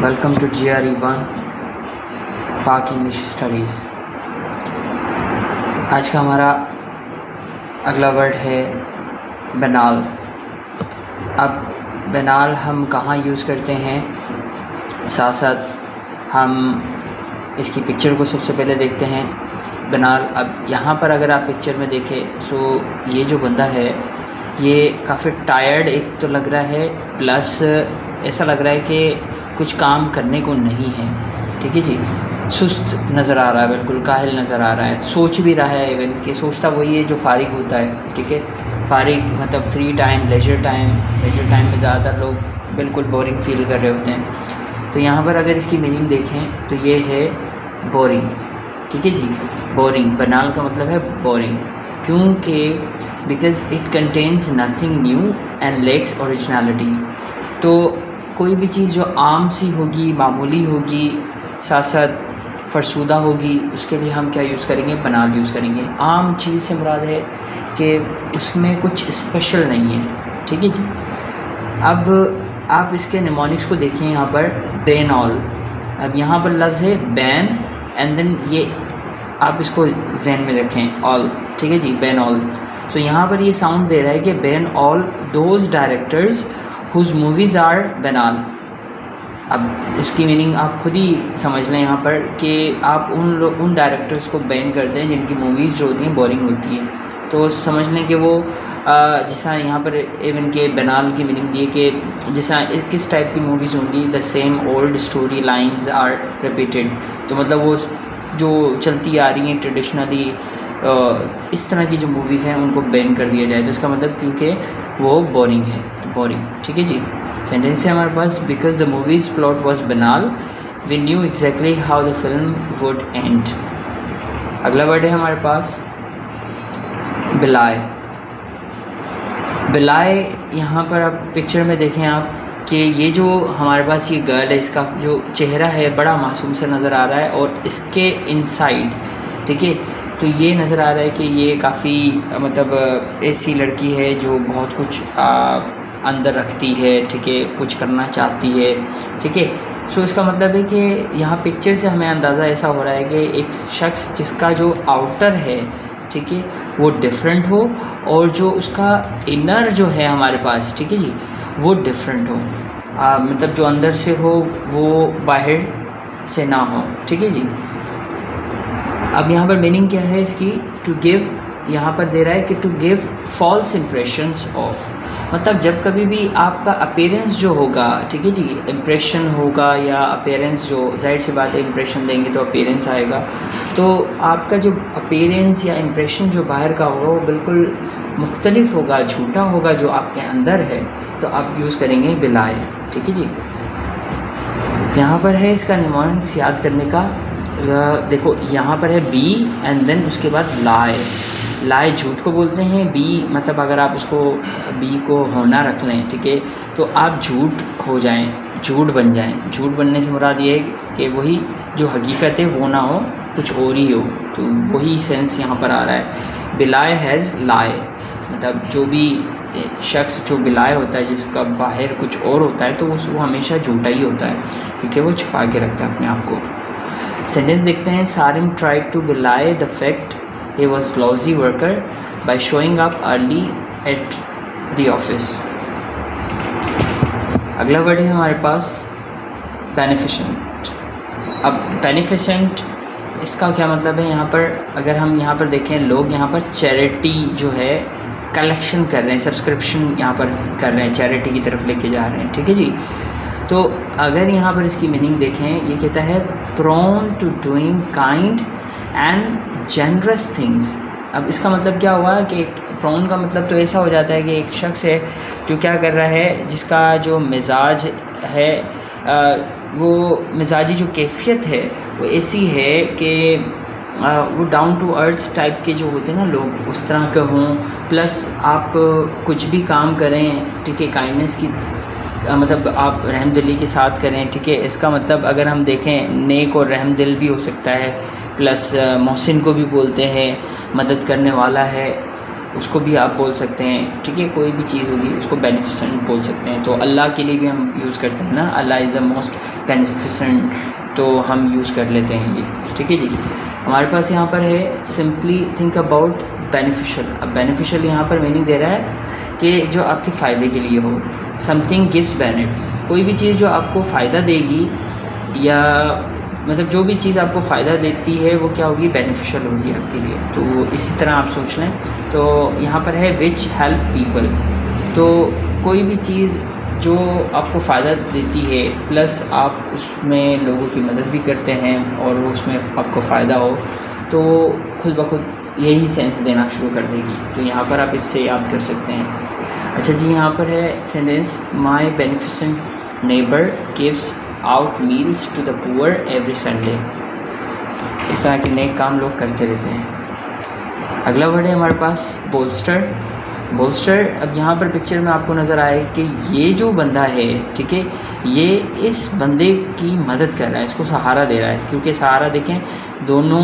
Welcome to GRE1 पाक English studies. आज का हमारा अगला वर्ड है बनाल। अब बनाल हम कहाँ यूज़ करते हैं, साथ साथ हम इसकी पिक्चर को सबसे पहले देखते हैं। बनाल, अब यहाँ पर अगर आप पिक्चर में देखें सो ये जो बंदा है ये काफ़ी टायर्ड एक तो लग रहा है, प्लस ऐसा लग रहा है कि कुछ काम करने को नहीं है। ठीक है जी, सुस्त नज़र आ रहा है, बिल्कुल काहिल नज़र आ रहा है। सोच भी रहा है, इवन कि सोचता वही है जो फारिग होता है। ठीक है, फारिग मतलब फ्री टाइम, लेजर टाइम में ज़्यादातर लोग बिल्कुल बोरिंग फील कर रहे होते हैं। तो यहाँ पर अगर इसकी मीनिंग देखें तो ये है बोरिंग। ठीक है जी, बोरिंग। बनाल का मतलब है बोरिंग, क्योंकि because it contains nothing new and lacks originality. तो कोई भी चीज़ जो आम सी होगी, मामूली होगी, साथ साथ फरसूदा होगी, उसके लिए हम क्या यूज़ करेंगे, बनाल यूज़ करेंगे। आम चीज़ से मुराद है कि उसमें कुछ स्पेशल नहीं है। ठीक है जी। अब आप इसके निमोनिक्स को देखें यहाँ पर, बैन ऑल। अब यहाँ पर लफ्ज़ है बैन एंड देन ये आप इसको जहन में रखें, ऑल। ठीक है जी, बैन ऑल। तो यहाँ पर ये साउंड दे रहा है कि ban all those directors whose movies are बनाल। अब इसकी मीनिंग आप खुद ही समझ लें यहाँ पर कि आप उन डायरेक्टर्स को बैन करते हैं जिनकी मूवीज़ जो होती हैं बोरिंग होती है। तो समझ लें कि वो जैसा यहाँ पर इवन के बनाल की मीनिंग दी है कि जैसा किस टाइप की मूवीज़ होंगी, the same old story lines are repeated. तो मतलब वो जो चलती आ रही हैं ट्रेडिशनली इस तरह की जो मूवीज़ हैं उनको बैन कर दिया जाए। तो इसका मतलब क्योंकि वो बोरिंग है, बोरिंग। ठीक है जी। सेंटेंस है हमारे पास, because the movie's plot was banal we knew exactly how the film would end. अगला वर्ड है हमारे पास बिलाए। बिलाए, यहाँ पर आप पिक्चर में देखें आप कि ये जो हमारे पास ये गर्ल है, इसका जो चेहरा है बड़ा मासूम सा नज़र आ रहा है, और इसके इनसाइड, ठीक है, तो ये नज़र आ रहा है कि ये काफ़ी मतलब ऐसी लड़की है जो बहुत कुछ अंदर रखती है। ठीक है, कुछ करना चाहती है। ठीक है, सो इसका मतलब है कि यहाँ पिक्चर से हमें अंदाज़ा ऐसा हो रहा है कि एक शख्स जिसका जो आउटर है, ठीक है, वो डिफरेंट हो, और जो उसका इनर जो है हमारे पास, ठीक है जी, वो डिफरेंट हो। मतलब जो अंदर से हो वो बाहर से ना हो। ठीक है जी। अब यहाँ पर मीनिंग क्या है इसकी, टू गिव, यहाँ पर दे रहा है कि to give false impressions of. मतलब जब कभी भी आपका अपीयरेंस जो होगा, ठीक है जी, इम्प्रेशन होगा या अपीयरेंस, जो जाहिर सी बात है इम्प्रेशन देंगे तो अपीयरेंस आएगा। तो आपका जो अपीयरेंस या इम्प्रेशन जो बाहर का होगा वो बिल्कुल मुख्तलिफ होगा, झूठा होगा जो आपके अंदर है। तो आप यूज़ करेंगे बिलाए। ठीक है जी। यहाँ पर है इसका निमोनिक्स याद करने का। देखो यहाँ पर है बी एंड देन उसके बाद लाए। लाए झूठ को बोलते हैं, बी मतलब अगर आप इसको बी को होना रख लें, ठीक है, तो आप झूठ हो जाएं, झूठ बन जाएं। झूठ बनने से मुराद ये है कि वही जो हकीकत है वो ना हो, कुछ और ही हो। तो वही सेंस यहाँ पर आ रहा है। बिलाए हैज़ लाए, मतलब जो भी शख्स जो बिलाए होता है, जिसका बाहर कुछ और होता है, तो वो हमेशा झूठा ही होता है, क्योंकि वो छुपा के रखता है अपने आप को। सेंटेंस देखते हैं। सारिम ट्राइड टू बिलाई the fact he was lousy worker by showing up early at the office। अगला वर्ड है हमारे पास बेनिफिशेंट। अब बेनिफिशेंट इसका क्या मतलब है, यहाँ पर अगर हम यहाँ पर देखें, लोग यहाँ पर चैरिटी जो है कलेक्शन कर रहे हैं, सब्सक्रिप्शन यहाँ पर कर रहे हैं, चैरिटी की तरफ लेके जा रहे हैं। ठीक है जी। तो अगर यहाँ पर इसकी मीनिंग देखें, ये कहता है prone to doing kind and generous things. अब इसका मतलब क्या हुआ कि प्रोन का मतलब तो ऐसा हो जाता है कि एक शख्स है जो क्या कर रहा है, जिसका जो मिजाज है वो मिजाजी जो कैफियत है वो ऐसी है कि वो डाउन टू अर्थ टाइप के जो होते हैं ना लोग, उस तरह के हों। प्लस आप कुछ भी काम करें, ठीक है, काइंडनेस की मतलब आप रहमदिली के साथ करें। ठीक है, इसका मतलब अगर हम देखें, नेक और रहमदिल भी हो सकता है, प्लस मोहसिन को भी बोलते हैं, मदद करने वाला है। उसको भी आप बोल सकते हैं, ठीक है। कोई भी चीज़ होगी उसको बेनिफिसेंट बोल सकते हैं। तो अल्लाह के लिए भी हम यूज़ करते हैं ना, अल्लाह इज़ द मोस्ट बेनिफिसेंट, तो हम यूज़ कर लेते हैं ये, ठीक है जी। हमारे पास यहाँ पर है सिंपली थिंक अबाउट बेनिफिशियल। अब बेनिफिशियल यहाँ पर मीनिंग दे रहा है कि जो आपके फ़ायदे के लिए हो। समथिंग गिव्स बेनिफिट, कोई भी चीज़ जो आपको फ़ायदा देगी, या मतलब जो भी चीज़ आपको फ़ायदा देती है वो क्या होगी, बेनिफिशियल होगी आपके लिए। तो इसी तरह आप सोच लें। तो यहाँ पर है विच हेल्प पीपल, तो कोई भी चीज़ जो आपको फ़ायदा देती है प्लस आप उसमें लोगों की मदद भी करते हैं और उसमें आपको फ़ायदा हो, तो खुद ब खुद यही सेंस देना शुरू कर देगी। तो यहाँ पर आप इससे याद कर सकते हैं। अच्छा जी, यहाँ पर है sentence, my beneficent neighbour gives out meals to the poor every Sunday. इस तरह के नेक काम लोग करते रहते हैं। अगला वर्ड है हमारे पास बोल्स्टर। बोल्स्टर, अब यहाँ पर पिक्चर में आपको नज़र आए कि ये जो बंदा है, ठीक है, ये इस बंदे की मदद कर रहा है, इसको सहारा दे रहा है। क्योंकि सहारा देखें, दोनों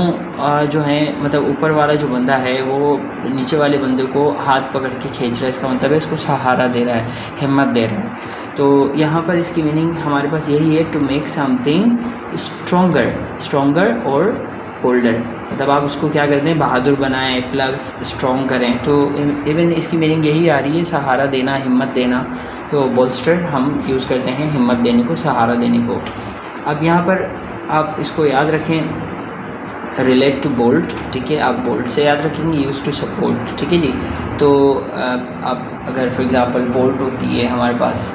जो हैं, मतलब ऊपर वाला जो बंदा है वो नीचे वाले बंदे को हाथ पकड़ के खींच रहा है, इसका मतलब है इसको सहारा दे रहा है, हिम्मत दे रहा है। तो यहाँ पर इसकी मीनिंग हमारे पास यही है, टू मेक समथिंग स्ट्रॉन्गर और होल्डर, मतलब आप उसको क्या करते हैं, बहादुर बनाएं प्लस स्ट्रॉन्ग करें। तो इवन इसकी मीनिंग यही आ रही है, सहारा देना, हिम्मत देना। तो बोल्स्टर हम यूज़ करते हैं हिम्मत देने को, सहारा देने को। अब यहाँ पर आप इसको याद रखें, रिलेट टू बोल्ट, ठीक है, आप बोल्ट से याद रखेंगे, यूज़ टू सपोर्ट, ठीक है जी। तो आप अगर फॉर एग्ज़ाम्पल बोल्ट होती है हमारे पास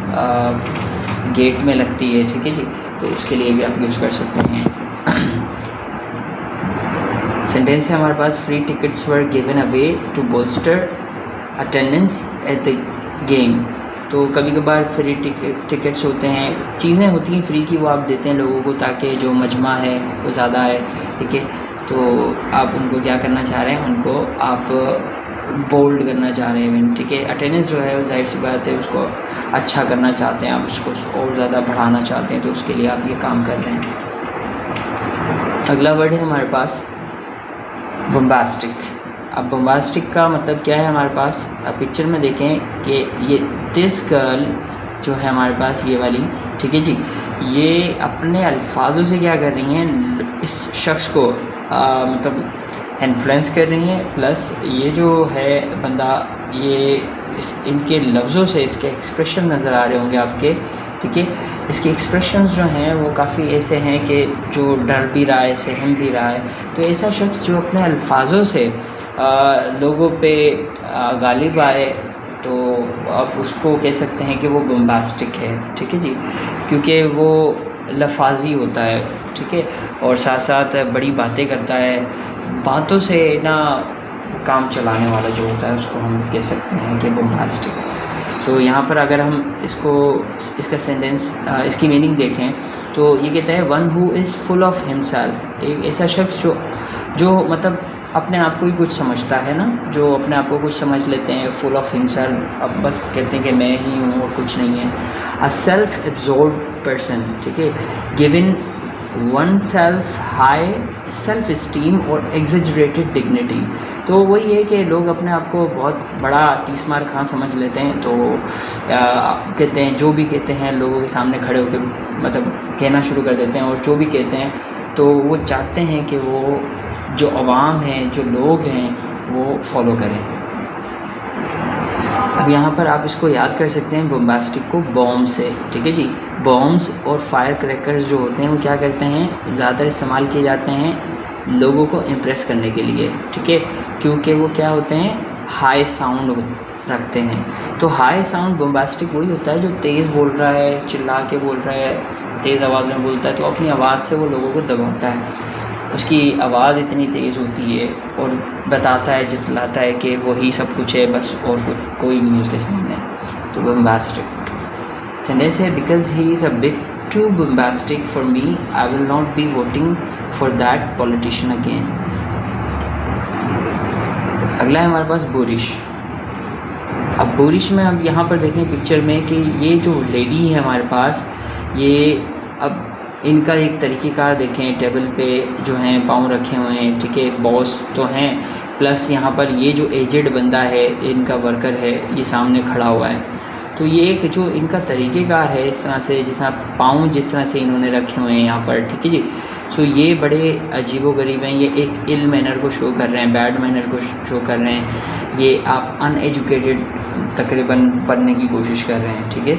गेट में लगती है, ठीक है जी, तो उसके लिए भी आप यूज़ कर सकते हैं। सेंटेंस है हमारे पास, free tickets were given away to bolster attendance at the game. तो कभी कभार फ्री टिकट्स होते हैं, चीज़ें होती हैं फ्री की, वो आप देते हैं लोगों को ताकि जो मजमा है वो ज़्यादा है, ठीक है। तो आप उनको क्या करना चाह रहे हैं, उनको आप बोल्ड करना चाह रहे हैं, ठीक है। अटेंडेंस जो है जाहिर सी बात है उसको अच्छा करना चाहते हैं आप, उसको और ज़्यादा बढ़ाना चाहते हैं, तो उसके लिए आप ये काम कर रहे हैं। अगला वर्ड है हमारे पास बम्बास्टिक। अब बम्बास्टिक का मतलब क्या है हमारे पास, अब पिक्चर में देखें कि ये दिस गर्ल जो है हमारे पास ये वाली, ठीक है जी, ये अपने अल्फाजों से क्या कर रही हैं, इस शख्स को मतलब इन्फ्लुएंस कर रही हैं। प्लस ये जो है बंदा, ये इनके लफ्ज़ों से इसके एक्सप्रेशन नज़र आ रहे होंगे आपके, ठीक है। इसके एक्सप्रेशंस जो हैं वो काफ़ी ऐसे हैं कि जो डर भी रहा है, सहम भी रहा है। तो ऐसा शख्स जो अपने अल्फाजों से लोगों पे गालिब आए, तो आप उसको कह सकते हैं कि वो बम्बास्टिक है, ठीक है जी, क्योंकि वो लफाजी होता है, ठीक है, और साथ साथ बड़ी बातें करता है, बातों से ना काम चलाने वाला जो होता है उसको हम कह सकते हैं कि बम्बास्टिक। तो यहाँ पर अगर हम इसका सेंटेंस, इसकी मीनिंग देखें तो ये कहता है, one who is full of himself, एक ऐसा शख्स जो मतलब अपने आप को ही कुछ समझता है ना, जो अपने आप को कुछ समझ लेते हैं, फुल ऑफ हिमसेल्फ, अब बस कहते हैं कि मैं ही हूँ और कुछ नहीं है। अ सेल्फ एब्जॉर्ब्ड पर्सन, ठीक है, given one self high self esteem और एग्जेजरेटेड डिग्निटी। तो वही है कि लोग अपने आप को बहुत बड़ा तीसमार खां समझ लेते हैं, तो कहते हैं जो भी कहते हैं लोगों के सामने खड़े होकर मतलब कहना शुरू कर देते हैं, और जो भी कहते हैं तो वो चाहते हैं कि वो जो अवाम है, जो लोग हैं, वो फॉलो करें। अब यहाँ पर आप इसको याद कर सकते हैं बम्बास्टिक को बॉम्ब से, ठीक है जी। बॉम्ब्स और फायर क्रैकर्स जो होते हैं वो क्या करते हैं, ज़्यादातर इस्तेमाल किए जाते हैं लोगों को इम्प्रेस करने के लिए, ठीक है, क्योंकि वो क्या होते हैं, हाई साउंड रखते हैं। तो हाई साउंड बम्बास्टिक वही होता है जो तेज़ बोल रहा है, चिल्ला के बोल रहा है, तेज़ आवाज़ में बोलता है, तो अपनी आवाज़ से वो लोगों को दबाता है। उसकी आवाज़ इतनी तेज़ होती है और बताता है, जितलाता है कि वही सब कुछ है बस, और कोई नहीं उसके सामने। तो बम्बास्टिक सेंटेंस है, because he is a bit too bombastic for me, I will not be voting for that politician again. अगला है हमारे पास बोरिश। अब बोरिश में अब यहाँ पर देखें पिक्चर में कि ये जो लेडी है हमारे पास, ये अब इनका एक तरीक़ेकार देखें, टेबल पे जो हैं पाँव रखे हुए हैं, ठीक है, बॉस तो हैं प्लस यहाँ पर ये जो एजेड बंदा है, इनका वर्कर है, ये सामने खड़ा हुआ है। तो ये एक जो इनका तरीक़ेकार है, इस तरह से जिस तरह पाँव जिस तरह से इन्होंने रखे हुए हैं यहाँ पर, ठीक है जी। सो ये बड़े अजीबोगरीब हैं, ये एक इल मैनर को शो कर रहे हैं, बैड मैनर को शो कर रहे हैं। ये आप अनएजुकेटेड तकरीबन बनने की कोशिश कर रहे हैं, ठीक है।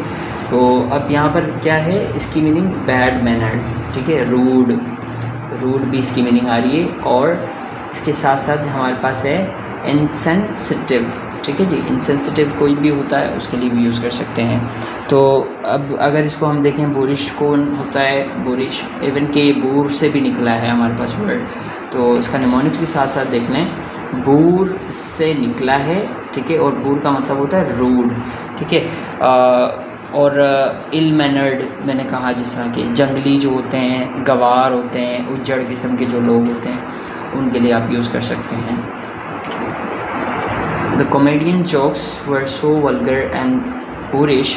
तो अब यहाँ पर क्या है, इसकी मीनिंग बैड मैनर, ठीक है, रूड भी इसकी मीनिंग आ रही है। और इसके साथ साथ हमारे पास है इनसेंसिटिव, ठीक है जी। इनसेंसिटिव कोई भी होता है उसके लिए भी यूज़ कर सकते हैं। तो अब अगर इसको हम देखें, बोरिश कौन होता है, बोरिश इवन के बूर से भी निकला है हमारे पास वर्ड। तो इसका निमोनिक्स के साथ साथ देख लें, बूर से निकला है, ठीक है, और बूर का मतलब होता है रूड, ठीक है। और इल मैनर्ड मैंने कहा, जिस तरह के जंगली जो होते हैं, गवार होते हैं, उज्जड़ किस्म के जो लोग होते हैं, उनके लिए आप यूज़ कर सकते हैं। The comedian jokes were so vulgar and boorish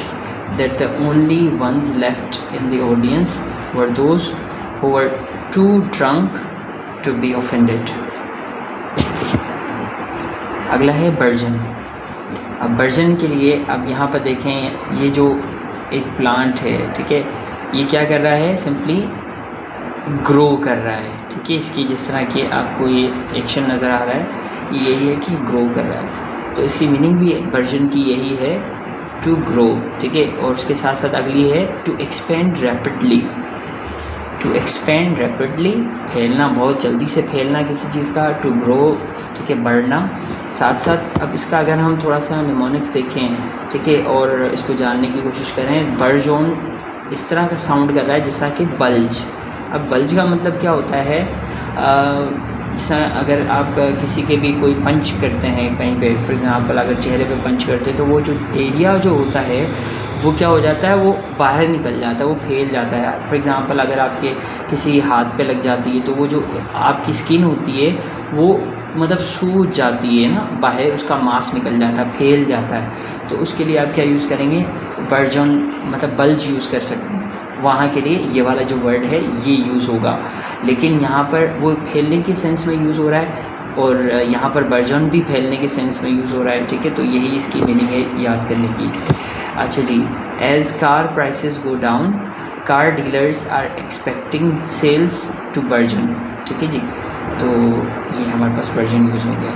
that the only ones left in the audience were those who were too drunk to be offended. अगला है बर्जन। अब बर्जन के लिए अब यहाँ पर देखें, ये जो एक प्लांट है, ठीक है, ये क्या कर रहा है, सिंपली ग्रो कर रहा है, ठीक है। इसकी जिस तरह की आपको ये एक्शन नज़र आ रहा है, ये यही है कि ग्रो कर रहा है। तो इसकी मीनिंग भी वर्जन की यही है, टू ग्रो, ठीक है। और उसके साथ साथ अगली है to expand rapidly. To expand rapidly, फैलना, बहुत जल्दी से फैलना किसी चीज़ का, टू ग्रो, ठीक है, बढ़ना। साथ साथ अब इसका अगर हम थोड़ा सा निमोनिक्स देखें, ठीक है, और इसको जानने की कोशिश करें, बर्जोन इस तरह का साउंड कर रहा है जैसा कि बल्ज। अब बल्ज का मतलब क्या होता है, अगर आप किसी के भी कोई पंच करते हैं कहीं पे, फॉर एग्ज़ाम्पल अगर चेहरे पे पंच करते हैं, तो वो जो एरिया जो होता है वो क्या हो जाता है, वो बाहर निकल जाता है, वो फैल जाता है। फॉर एग्ज़ाम्पल अगर आपके किसी हाथ पे लग जाती है, तो वो जो आपकी स्किन होती है वो मतलब सूज जाती है ना, बाहर उसका मांस निकल जाता है, फैल जाता है। तो उसके लिए आप क्या यूज़ करेंगे, बर्जन मतलब बल्ज यूज़ कर सकते हैं। वहाँ के लिए ये वाला जो वर्ड है ये यूज़ होगा, लेकिन यहाँ पर वो फैलने के सेंस में यूज़ हो रहा है, और यहाँ पर बर्जन भी फैलने के सेंस में यूज़ हो रहा है, ठीक है। तो यही इसकी मीनिंग है याद करने की। अच्छा जी, as car prices go down, car dealers are expecting sales to burgeon, ठीक है जी। तो ये हमारे पास बर्जन यूज़ हो गया।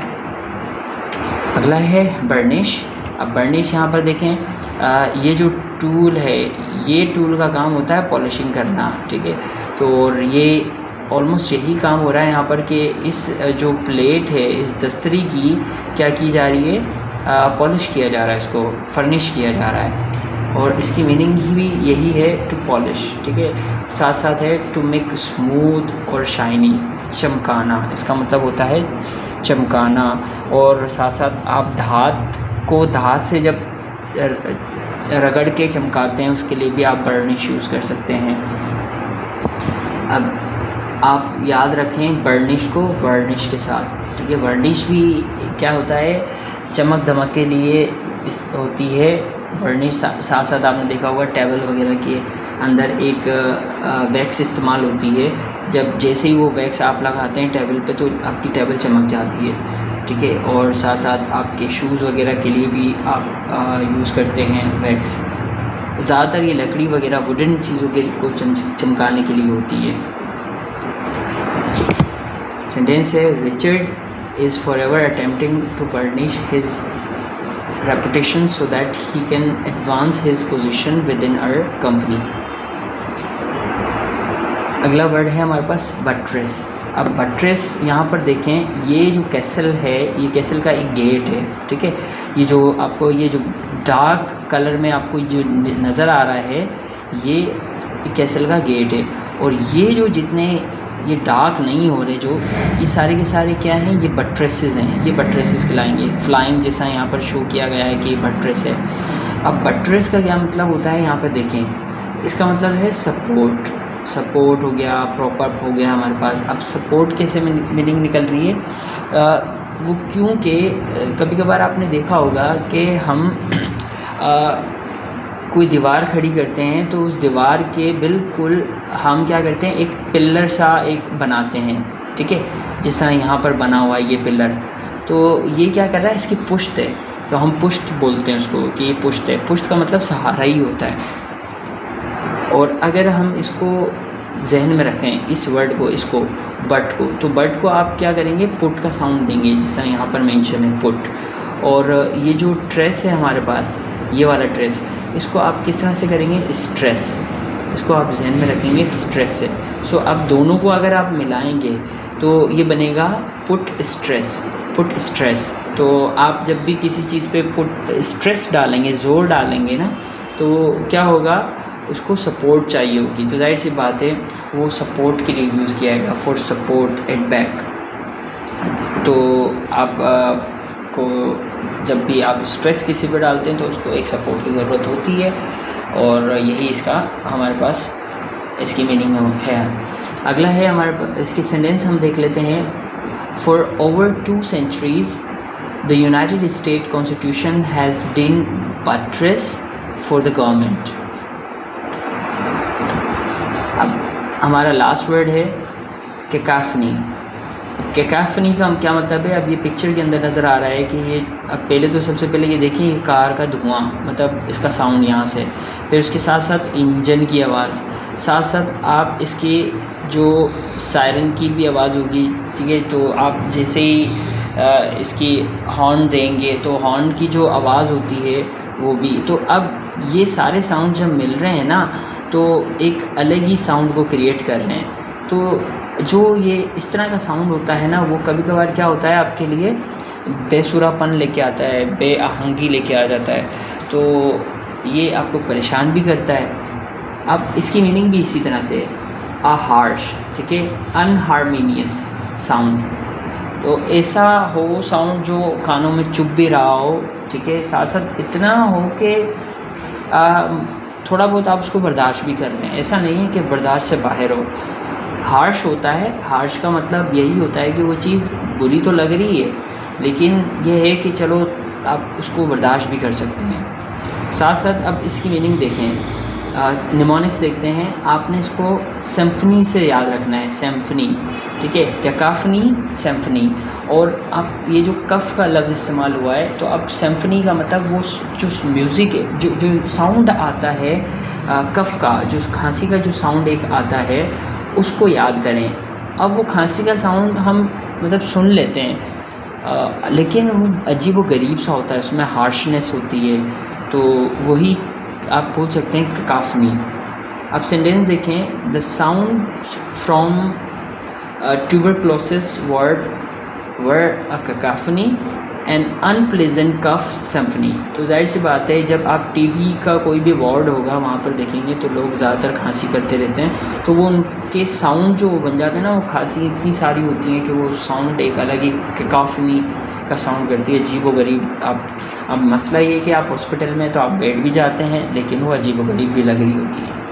अगला है बर्निश। अब बर्निश यहाँ पर देखें, ये जो टूल है, ये टूल का काम होता है पॉलिशिंग करना, ठीक है। तो और ये ऑलमोस्ट यही काम हो रहा है यहाँ पर कि इस जो प्लेट है, इस दस्तरी की क्या की जा रही है, पॉलिश किया जा रहा है, इसको फर्निश किया जा रहा है। और इसकी मीनिंग भी यही है, टू पॉलिश, ठीक है। साथ साथ है टू मेक स्मूथ और शाइनी, चमकाना, इसका मतलब होता है चमकाना। और साथ साथ आप धात को धात से जब रगड़ के चमकाते हैं, उसके लिए भी आप बर्निश यूज़ कर सकते हैं। अब आप याद रखें बर्निश को वर्निश के साथ, ठीक है। वर्निश भी क्या होता है, चमक धमक के लिए इस होती है। वर्निश साथ साथ आपने देखा होगा टेबल वगैरह के अंदर एक वैक्स इस्तेमाल होती है, जब जैसे ही वो वैक्स आप लगाते हैं टेबल पे तो आपकी टेबल चमक जाती है, ठीक है। और साथ साथ आपके शूज़ वगैरह के लिए भी आप यूज़ करते हैं वैक्स। ज़्यादातर ये लकड़ी वगैरह वुडन चीज़ों के को चमकाने के लिए होती है। सेंटेंस है, Richard is forever attempting to burnish his reputation so that he can advance his position within our company. अगला वर्ड है हमारे पास बट्रेस। अब बट्रेस यहाँ पर देखें, ये जो कैसल है, ये कैसल का एक गेट है, ठीक है। ये जो आपको ये जो डार्क कलर में आपको जो नज़र आ रहा है, ये कैसल का गेट है। और ये जो जितने ये डार्क नहीं हो रहे, जो ये सारे के सारे क्या हैं, ये बट्रेसेस हैं, ये बट्रेसेस कहलाएंगे। फ्लाइंग जैसा यहाँ पर शो किया गया है कि ये बट्रेस है। अब बट्रेस का क्या मतलब होता है, यहाँ पर देखें, इसका मतलब है सपोर्ट। सपोर्ट हो गया, प्रॉपर हो गया हमारे पास। अब सपोर्ट कैसे मीनिंग निकल रही है, वो क्योंकि कभी कभार आपने देखा होगा कि हम कोई दीवार खड़ी करते हैं, तो उस दीवार के बिल्कुल हम क्या करते हैं, एक पिलर सा एक बनाते हैं, ठीक है। जिस तरह यहाँ पर बना हुआ है ये पिलर, तो ये क्या कर रहा है, इसकी पुश्त है, तो हम पुश्त बोलते हैं उसको कि ये पुश्त है। पुश्त का मतलब सहारा ही होता है। और अगर हम इसको जहन में रखें, इस वर्ड को, इसको बट को, तो बट को आप क्या करेंगे, पुट का साउंड देंगे, जिस तरह यहाँ पर मेंशन है पुट। और ये जो ट्रेस है हमारे पास, ये वाला ट्रेस, इसको आप किस तरह से करेंगे, स्ट्रेस, इसको आप जहन में रखेंगे स्ट्रेस से। सो अब दोनों को अगर आप मिलाएंगे तो ये बनेगा पुट स्ट्रेस, पुट स्ट्रेस। तो आप जब भी किसी चीज़ पे पुट स्ट्रेस डालेंगे, ज़ोर डालेंगे ना, तो क्या होगा, उसको सपोर्ट चाहिए होगी, तो जाहिर सी बात है वो सपोर्ट के लिए यूज़ किया जाएगा, फॉर सपोर्ट एट बैक। तो आप को जब भी आप स्ट्रेस किसी पे डालते हैं तो उसको एक सपोर्ट की ज़रूरत होती है, और यही इसका हमारे पास इसकी मीनिंग है। अगला है हमारे पास, इसके सेंटेंस हम देख लेते हैं। For over 2 centuries the United State constitution has been buttress for the government. अब हमारा लास्ट वर्ड है कैकाफनी। कैकाफनी का क्या मतलब है, अब ये पिक्चर के अंदर नज़र आ रहा है कि ये, अब पहले तो सबसे पहले ये देखिए, ये कार का धुआं, मतलब इसका साउंड यहाँ से, फिर उसके साथ साथ इंजन की आवाज़, साथ साथ आप इसकी जो सायरन की भी आवाज़ होगी, ठीक है। तो आप जैसे ही इसकी हॉर्न देंगे तो हॉर्न की जो आवाज़ होती है वो भी। तो अब ये सारे साउंड जब मिल रहे हैं ना, तो एक अलग ही साउंड को क्रिएट कर रहे हैं। तो जो ये इस तरह का साउंड होता है ना, वो कभी कभार क्या होता है, आपके लिए बेसुरापन लेके आता है, बेआहंगी लेके आ जाता है, तो ये आपको परेशान भी करता है। अब इसकी मीनिंग भी इसी तरह से है, आ हार्श, ठीक है, अनहार्मोनियस साउंड। तो ऐसा हो साउंड जो कानों में चुभ भी रहा हो, ठीक है, साथ साथ इतना हो कि थोड़ा बहुत आप उसको बर्दाश्त भी कर लें, ऐसा नहीं है कि बर्दाश्त से बाहर हो। हार्श होता है, हार्श का मतलब यही होता है कि वो चीज़ बुरी तो लग रही है, लेकिन ये है कि चलो आप उसको बर्दाश्त भी कर सकते हैं। साथ साथ अब इसकी मीनिंग देखें, निमोनिक्स देखते हैं। आपने इसको सिम्फनी से याद रखना है, सिम्फनी, ठीक है, कैकाफनी, सिम्फनी। और अब ये जो कफ का लफ्ज़ इस्तेमाल हुआ है, तो अब सिम्फनी का मतलब वो जो म्यूज़िक है, जो साउंड आता है कफ का, जो खांसी का जो साउंड एक आता है, उसको याद करें। अब वो खांसी का साउंड हम मतलब सुन लेते हैं, लेकिन वो अजीब व गरीब सा होता है, उसमें हार्शनेस होती है, तो वही आप बोल सकते हैं कैकाफनी। अब सेंटेंस देखें, the sound from tuberculosis were a cacophony and unpleasant cough symphony. तो जाहिर सी बात है, जब आप टीबी का कोई भी वार्ड होगा वहाँ पर देखेंगे तो लोग ज़्यादातर खांसी करते रहते हैं, तो वो उनके साउंड जो बन जाते हैं ना, वो खांसी इतनी सारी होती है कि वो साउंड एक अलग ही कैकाफनी का साउंड करती है, अजीब व गरीब। अब मसला ये है कि आप हॉस्पिटल में तो आप बैठ भी जाते हैं, लेकिन वो अजीब व गरीब भी लग रही होती है।